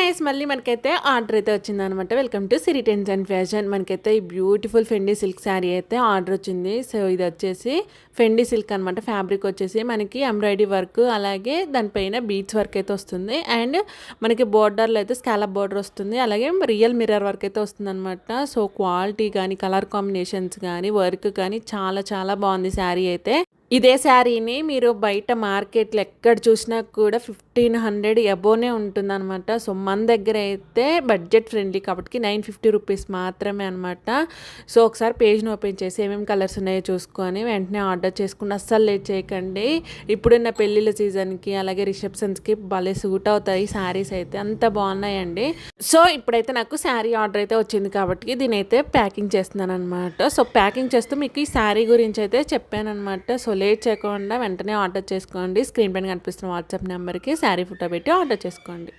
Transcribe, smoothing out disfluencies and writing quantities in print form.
Guys మళ్ళీ మనకైతే order అయితే వచ్చిందనమాట. Welcome to Siri trends and fashion. మనకైతే ఈ బ్యూటిఫుల్ ఫెండీ సిల్క్ శారీ అయితే ఆర్డర్ వచ్చింది. సో ఇది వచ్చేసి ఫెండీ సిల్క్ అనమాట. ఫ్యాబ్రిక్ వచ్చేసి మనకి ఎంబ్రాయిడరీ వర్క్, అలాగే దానిపైన బీడ్స్ వర్క్ అయితే వస్తుంది. అండ్ మనకి బోర్డర్లో అయితే స్కాలప్ బోర్డర్ వస్తుంది, అలాగే రియల్ మిర్రర్ వర్క్ అయితే వస్తుంది అనమాట. సో క్వాలిటీ కానీ, కలర్ కాంబినేషన్స్ కానీ, వర్క్ కానీ చాలా చాలా బాగుంది శారీ అయితే. ఇదే శారీని మీరు బయట మార్కెట్లో ఎక్కడ చూసినా కూడా 1500 అబోనే ఉంటుందన్నమాట. సో మన దగ్గర అయితే బడ్జెట్ ఫ్రెండ్లీ కాబట్టి 950 రూపీస్ మాత్రమే అనమాట. సో ఒకసారి పేజ్ని ఓపెన్ చేసి ఏమేమి కలర్స్ ఉన్నాయో చూసుకొని వెంటనే ఆర్డర్ చేసుకుని అస్సలు లేట్ చేయకండి. ఇప్పుడున్న పెళ్ళిళ్ళ సీజన్కి అలాగే రిసెప్షన్స్కి భలే సూట్ అవుతాయి శారీస్ అయితే, అంత బాగున్నాయండి. సో ఇప్పుడైతే నాకు శారీ ఆర్డర్ అయితే వచ్చింది కాబట్టి దీని అయితే ప్యాకింగ్ చేస్తున్నాను అనమాట. సో ప్యాకింగ్ చేస్తూ మీకు ఈ శారీ గురించి అయితే చెప్పాను అనమాట. సో లేట్ చేయకుండా వెంటనే ఆర్డర్ చేసుకోండి. స్క్రీన్ పైన కనిపిస్తున్న వాట్సాప్ నెంబర్కి శారీ ఫోటో పెట్టి ఆర్డర్ చేసుకోండి.